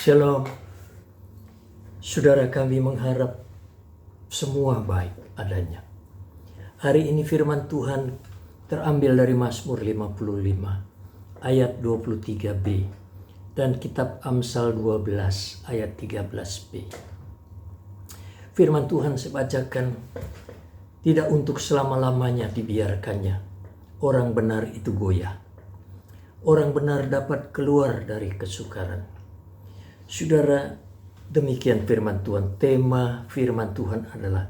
Shalom, saudara, kami mengharap semua baik adanya. Hari ini firman Tuhan terambil dari Mazmur 55 ayat 23b dan kitab Amsal 12 ayat 13b. Firman Tuhan saya bacakan, tidak untuk selama-lamanya dibiarkannya orang benar itu goyah. Orang benar dapat keluar dari kesukaran. Saudara, demikian firman Tuhan. Tema firman Tuhan adalah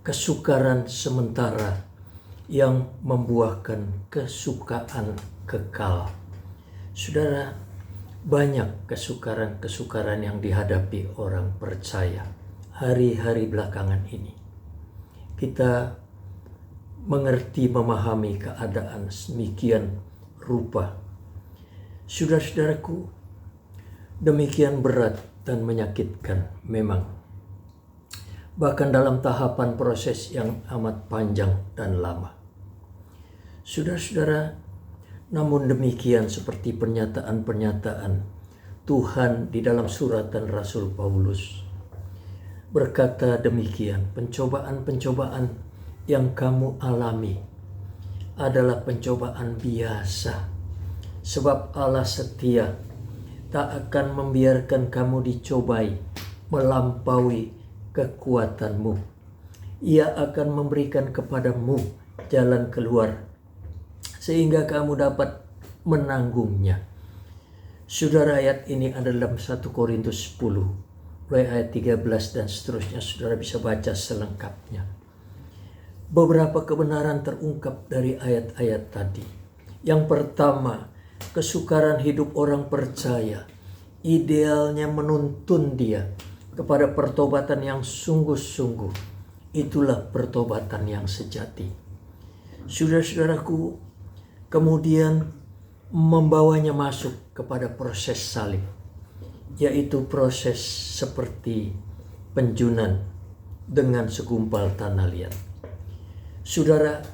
kesukaran sementara yang membuahkan kesukaan kekal. Saudara, banyak kesukaran-kesukaran yang dihadapi orang percaya hari-hari belakangan ini. Kita mengerti, memahami keadaan sedemikian rupa. Saudara-saudaraku, demikian berat dan menyakitkan memang. Bahkan dalam tahapan proses yang amat panjang dan lama. Saudara-saudara, namun demikian seperti pernyataan-pernyataan Tuhan di dalam suratan Rasul Paulus berkata demikian, pencobaan-pencobaan yang kamu alami adalah pencobaan biasa, sebab Allah setia, tak akan membiarkan kamu dicobai melampaui kekuatanmu. Ia akan memberikan kepadamu jalan keluar sehingga kamu dapat menanggungnya. Saudara, ayat ini adalah 1 Korintus 10 mulai ayat 13 dan seterusnya. Saudara bisa baca selengkapnya. Beberapa kebenaran terungkap dari ayat-ayat tadi. Yang pertama, kesukaran hidup orang percaya idealnya menuntun dia kepada pertobatan yang sungguh-sungguh. Itulah pertobatan yang sejati. Saudara-saudaraku, kemudian membawanya masuk kepada proses salib, yaitu proses seperti penjunan dengan segumpal tanah liat. Saudara,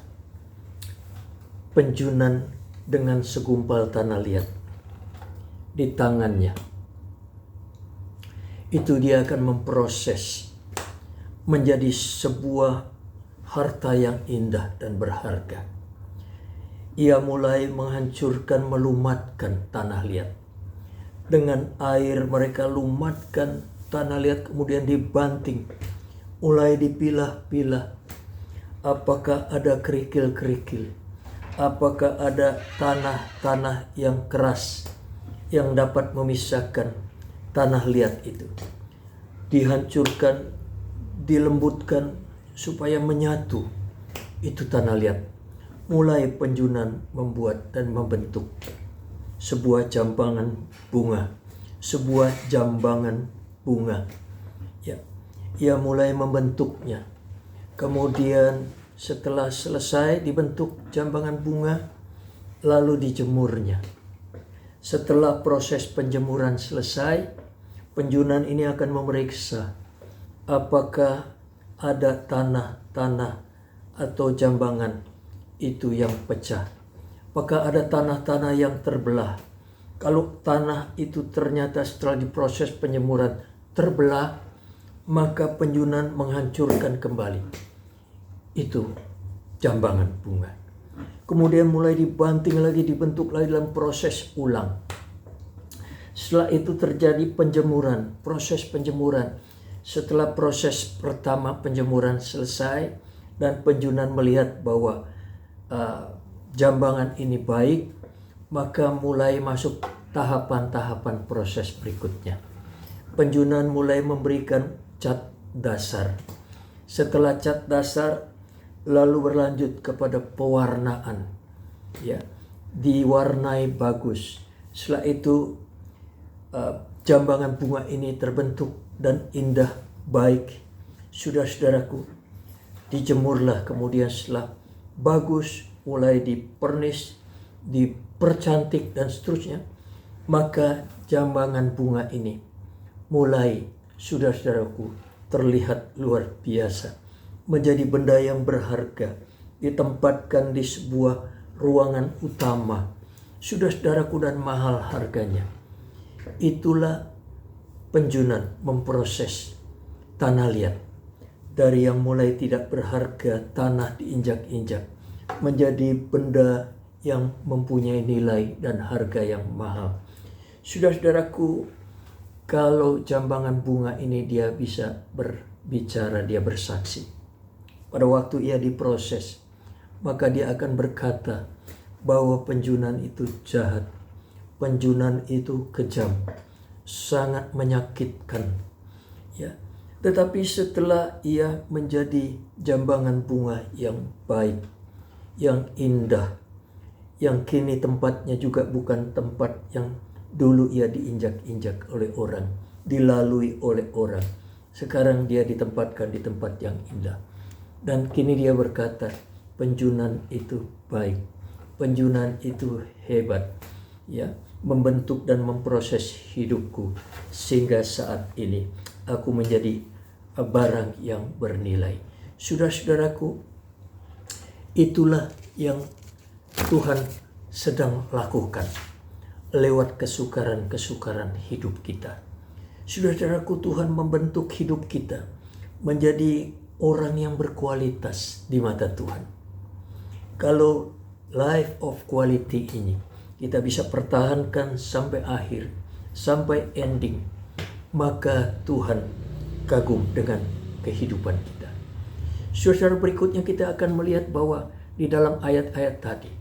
penjunan dengan segumpal tanah liat di tangannya, itu dia akan memproses menjadi sebuah harta yang indah dan berharga. Ia mulai menghancurkan, melumatkan tanah liat. Dengan air mereka lumatkan tanah liat, kemudian dibanting, mulai dipilah-pilah. Apakah ada kerikil-kerikil? Apakah ada tanah-tanah yang keras yang dapat memisahkan tanah liat itu? Dihancurkan, dilembutkan supaya menyatu itu tanah liat. Mulai penjunan membuat dan membentuk sebuah jambangan bunga. Sebuah jambangan bunga. Ya, ia mulai membentuknya. Kemudian setelah selesai dibentuk jambangan bunga, lalu dijemurnya. Setelah proses penjemuran selesai, penjunan ini akan memeriksa apakah ada tanah-tanah atau jambangan itu yang pecah. Apakah ada tanah-tanah yang terbelah. Kalau tanah itu ternyata setelah diproses penjemuran terbelah, maka penjunan menghancurkan kembali itu jambangan bunga. Kemudian mulai dibanting lagi, dibentuk lagi dalam proses ulang. Setelah itu terjadi penjemuran, proses penjemuran. Setelah proses pertama penjemuran selesai dan penjunan melihat bahwa jambangan ini baik, maka mulai masuk tahapan-tahapan proses berikutnya. Penjunan mulai memberikan cat dasar. Setelah cat dasar, lalu berlanjut kepada pewarnaan, ya, diwarnai bagus. Setelah itu jambangan bunga ini terbentuk dan indah, baik. Saudara-saudaraku, dijemurlah, kemudian setelah bagus, mulai dipernis, dipercantik dan seterusnya, maka jambangan bunga ini mulai, saudara-saudaraku, terlihat luar biasa. Menjadi benda yang berharga, ditempatkan di sebuah ruangan utama. Saudara-saudaraku, dan mahal harganya. Itulah Penjunan memproses tanah liat dari yang mulai tidak berharga, tanah diinjak-injak, menjadi benda yang mempunyai nilai dan harga yang mahal. Saudara-saudaraku, kalau jambangan bunga ini dia bisa berbicara, dia bersaksi. Pada waktu ia diproses, maka dia akan berkata bahwa penjunan itu jahat, penjunan itu kejam, sangat menyakitkan. Ya, tetapi setelah ia menjadi jambangan bunga yang baik, yang indah, yang kini tempatnya juga bukan tempat yang dulu ia diinjak-injak oleh orang, dilalui oleh orang. Sekarang dia ditempatkan di tempat yang indah. Dan kini dia berkata, penjunan itu baik, penjunan itu hebat, ya, membentuk dan memproses hidupku sehingga saat ini aku menjadi barang yang bernilai. Saudara-saudaraku, itulah yang Tuhan sedang lakukan lewat kesukaran-kesukaran hidup kita. Saudara-saudaraku, Tuhan membentuk hidup kita menjadi orang yang berkualitas di mata Tuhan. Kalau life of quality ini kita bisa pertahankan sampai akhir, sampai ending, maka Tuhan kagum dengan kehidupan kita. Saudara, berikutnya kita akan melihat bahwa di dalam ayat-ayat tadi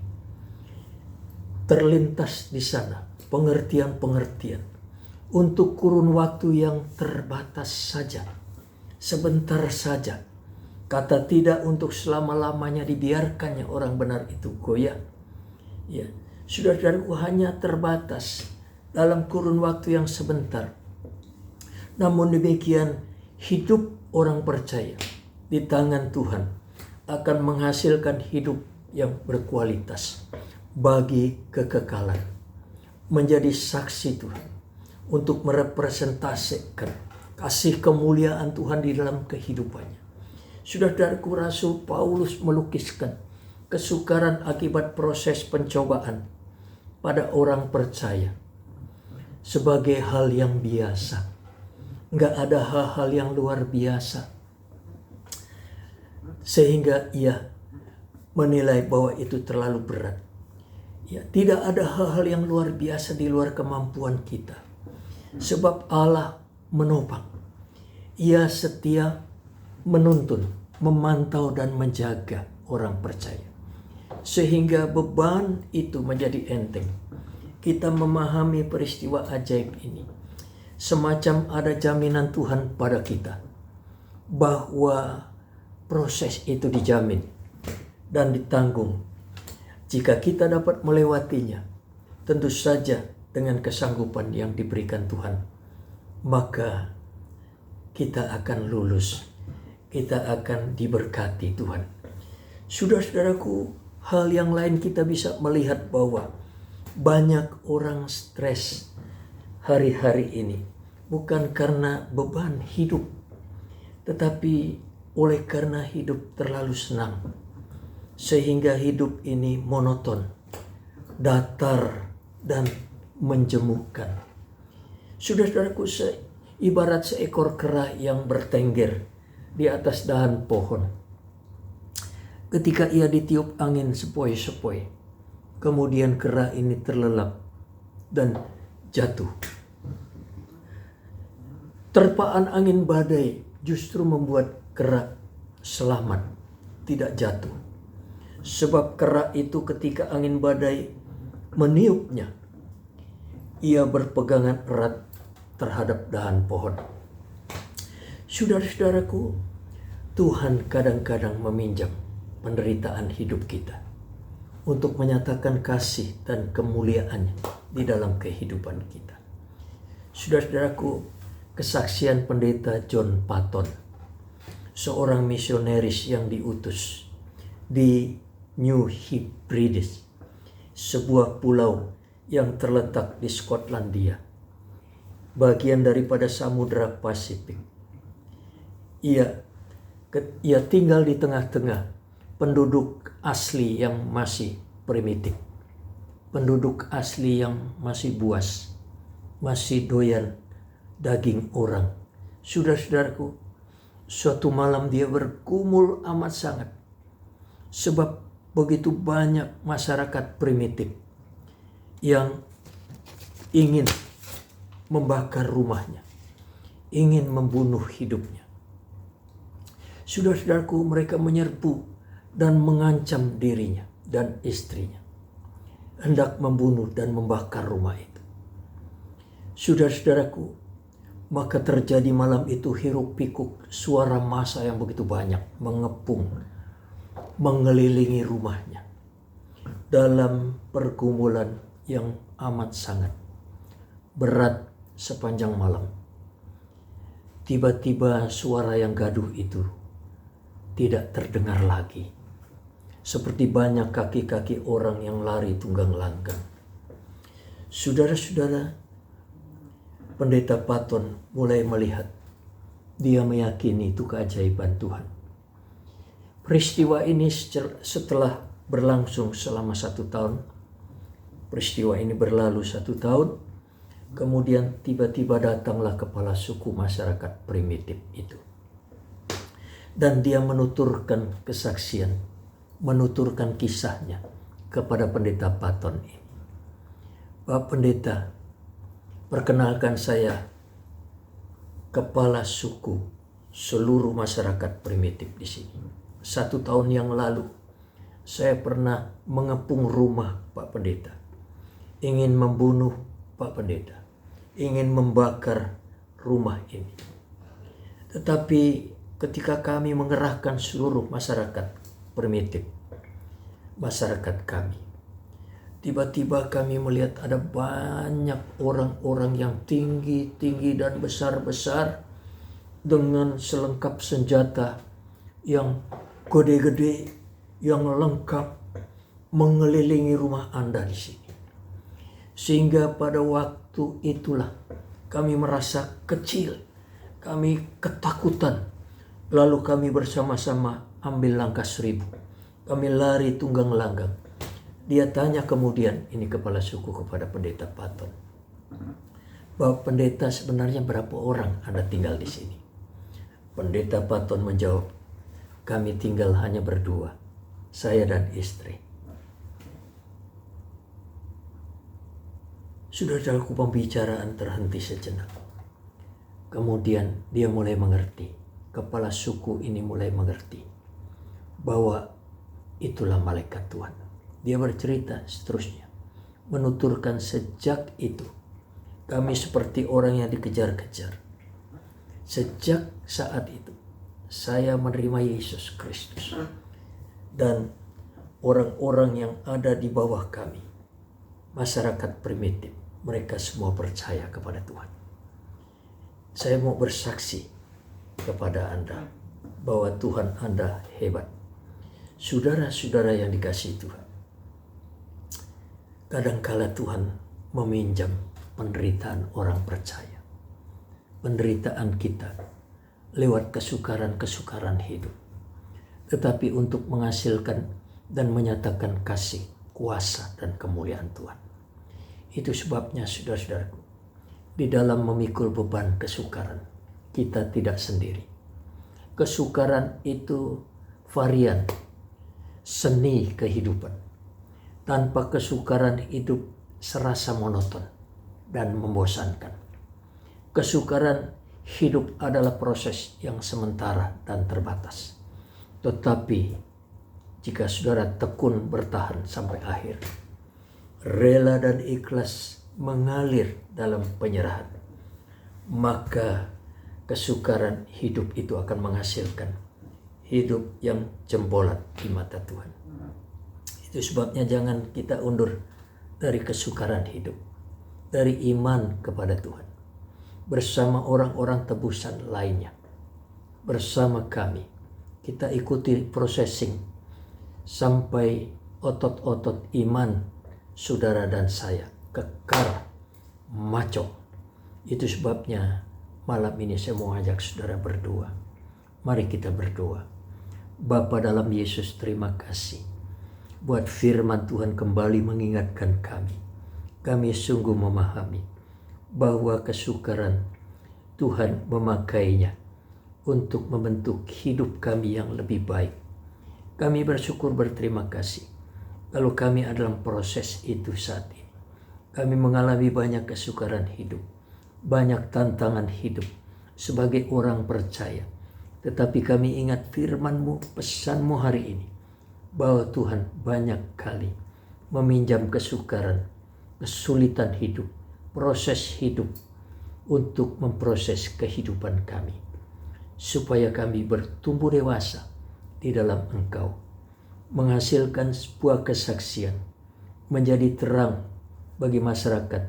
terlintas di sana pengertian-pengertian untuk kurun waktu yang terbatas saja, sebentar saja. Kata tidak untuk selama-lamanya dibiarkannya orang benar itu goyah. Ya, saudara-saudaraku, hanya terbatas dalam kurun waktu yang sebentar. Namun demikian, hidup orang percaya di tangan Tuhan akan menghasilkan hidup yang berkualitas bagi kekekalan. Menjadi saksi Tuhan untuk merepresentasikan kasih kemuliaan Tuhan di dalam kehidupannya. Saudara-saudaraku, Rasul Paulus melukiskan kesukaran akibat proses pencobaan pada orang percaya sebagai hal yang biasa. Enggak ada hal-hal yang luar biasa sehingga ia menilai bahwa itu terlalu berat. Ya, tidak ada hal-hal yang luar biasa di luar kemampuan kita. Sebab Allah menopang. Ia setia menuntun, memantau dan menjaga orang percaya. Sehingga beban itu menjadi enteng. Kita memahami peristiwa ajaib ini. Semacam ada jaminan Tuhan pada kita. Bahwa proses itu dijamin dan ditanggung. Jika kita dapat melewatinya, tentu saja dengan kesanggupan yang diberikan Tuhan, maka kita akan lulus, kita akan diberkati Tuhan. Saudara-saudaraku, hal yang lain kita bisa melihat bahwa banyak orang stres hari-hari ini bukan karena beban hidup, tetapi oleh karena hidup terlalu senang. Sehingga hidup ini monoton, datar, dan menjemukan. Saudara-saudaraku, ibarat seekor kera yang bertengger di atas dahan pohon. Ketika ia ditiup angin sepoi-sepoi, kemudian kera ini terlelap dan jatuh. Terpaan angin badai justru membuat kera selamat, tidak jatuh. Sebab kera itu ketika angin badai meniupnya, ia berpegangan erat terhadap dahan pohon. Saudara-saudaraku, Tuhan kadang-kadang meminjam penderitaan hidup kita untuk menyatakan kasih dan kemuliaannya di dalam kehidupan kita. Saudara-saudaraku, kesaksian pendeta John Paton, seorang misionaris yang diutus di New Hebrides, sebuah pulau yang terletak di Skotlandia, bagian daripada Samudra Pasifik. Ia tinggal di tengah-tengah penduduk asli yang masih primitif, penduduk asli yang masih buas, masih doyan daging orang. Saudara-saudaraku, suatu malam dia bergumul amat sangat. Sebab begitu banyak masyarakat primitif yang ingin membakar rumahnya, ingin membunuh hidupnya. Saudara-saudaraku, mereka menyerbu dan mengancam dirinya dan istrinya, hendak membunuh dan membakar rumah itu. Saudara-saudaraku, maka terjadi malam itu hiruk pikuk suara massa yang begitu banyak mengepung, mengelilingi rumahnya dalam pergumulan yang amat sangat berat sepanjang malam. Tiba-tiba suara yang gaduh itu tidak terdengar lagi, seperti banyak kaki-kaki orang yang lari tunggang langgang. Saudara-saudara, Pendeta Patton mulai melihat, dia meyakini itu keajaiban Tuhan. Peristiwa ini setelah berlangsung selama 1 tahun, peristiwa ini berlalu 1 tahun, kemudian tiba-tiba datanglah kepala suku masyarakat primitif itu. Dan dia menuturkan kesaksian, menuturkan kisahnya kepada Pendeta Patton ini. Pak Pendeta, perkenalkan saya, kepala suku seluruh masyarakat primitif di sini. 1 tahun yang lalu, saya pernah mengepung rumah Pak Pendeta, ingin membunuh Pak Pendeta, ingin membakar rumah ini. Tetapi ketika kami mengerahkan seluruh masyarakat primitif, masyarakat kami, tiba-tiba kami melihat ada banyak orang-orang yang tinggi-tinggi dan besar-besar dengan selengkap senjata yang gede-gede, yang lengkap mengelilingi rumah Anda di sini. Sehingga pada waktu itulah kami merasa kecil, kami ketakutan. Lalu kami bersama-sama ambil langkah 1000. Kami lari tunggang langgang. Dia tanya kemudian, ini kepala suku kepada Pendeta Patton, Bapak Pendeta, sebenarnya berapa orang Anda tinggal di sini? Pendeta Patton menjawab, kami tinggal hanya berdua, saya dan istri. Saudara-saudaraku, pembicaraan terhenti sejenak. Kemudian dia mulai mengerti. Kepala suku ini mulai mengerti bahwa itulah malaikat Tuhan. Dia bercerita seterusnya, menuturkan sejak itu kami seperti orang yang dikejar-kejar. Sejak saat itu saya menerima Yesus Kristus, dan orang-orang yang ada di bawah kami, masyarakat primitif, mereka semua percaya kepada Tuhan. Saya mau bersaksi kepada Anda bahwa Tuhan Anda hebat. Saudara-saudara yang dikasihi Tuhan, kadangkala Tuhan meminjam penderitaan orang percaya, penderitaan kita lewat kesukaran-kesukaran hidup, tetapi untuk menghasilkan dan menyatakan kasih, kuasa, dan kemuliaan Tuhan. Itu sebabnya saudara-saudaraku, di dalam memikul beban kesukaran, kita tidak sendiri. Kesukaran itu varian, seni kehidupan. Tanpa kesukaran hidup serasa monoton dan membosankan. Kesukaran hidup adalah proses yang sementara dan terbatas. Tetapi jika saudara tekun bertahan sampai akhir, rela dan ikhlas mengalir dalam penyerahan, maka kesukaran hidup itu akan menghasilkan hidup yang jempolat di mata Tuhan. Itu sebabnya jangan kita undur dari kesukaran hidup, dari iman kepada Tuhan, bersama orang-orang tebusan lainnya. Bersama kami, kita ikuti processing sampai otot-otot iman saudara dan saya kekar maco. Itu sebabnya malam ini saya mau ajak saudara berdoa. Mari kita berdoa. Bapa dalam Yesus, terima kasih buat firman Tuhan kembali mengingatkan kami. Kami sungguh memahami bahwa kesukaran Tuhan memakainya untuk membentuk hidup kami yang lebih baik. Kami bersyukur berterima kasih kalau kami adalah proses itu saat ini. Kami mengalami banyak kesukaran hidup, banyak tantangan hidup sebagai orang percaya. Tetapi kami ingat firman-Mu, pesan-Mu hari ini, bahwa Tuhan banyak kali meminjam kesukaran, kesulitan hidup, proses hidup untuk memproses kehidupan kami, supaya kami bertumbuh dewasa di dalam Engkau, menghasilkan sebuah kesaksian, menjadi terang bagi masyarakat,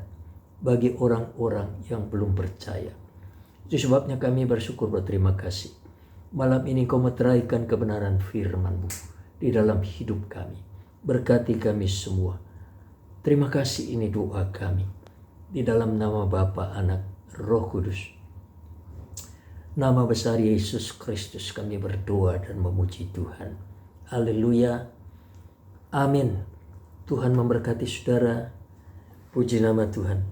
bagi orang-orang yang belum percaya. Itu sebabnya kami bersyukur berterima kasih. Malam ini Kau meteraikan kebenaran firman-Mu di dalam hidup kami. Berkati kami semua. Terima kasih, ini doa kami. Di dalam nama Bapa, Anak, Roh Kudus. Nama besar Yesus Kristus kami berdoa dan memuji Tuhan. Haleluya. Amin. Tuhan memberkati saudara. Puji nama Tuhan.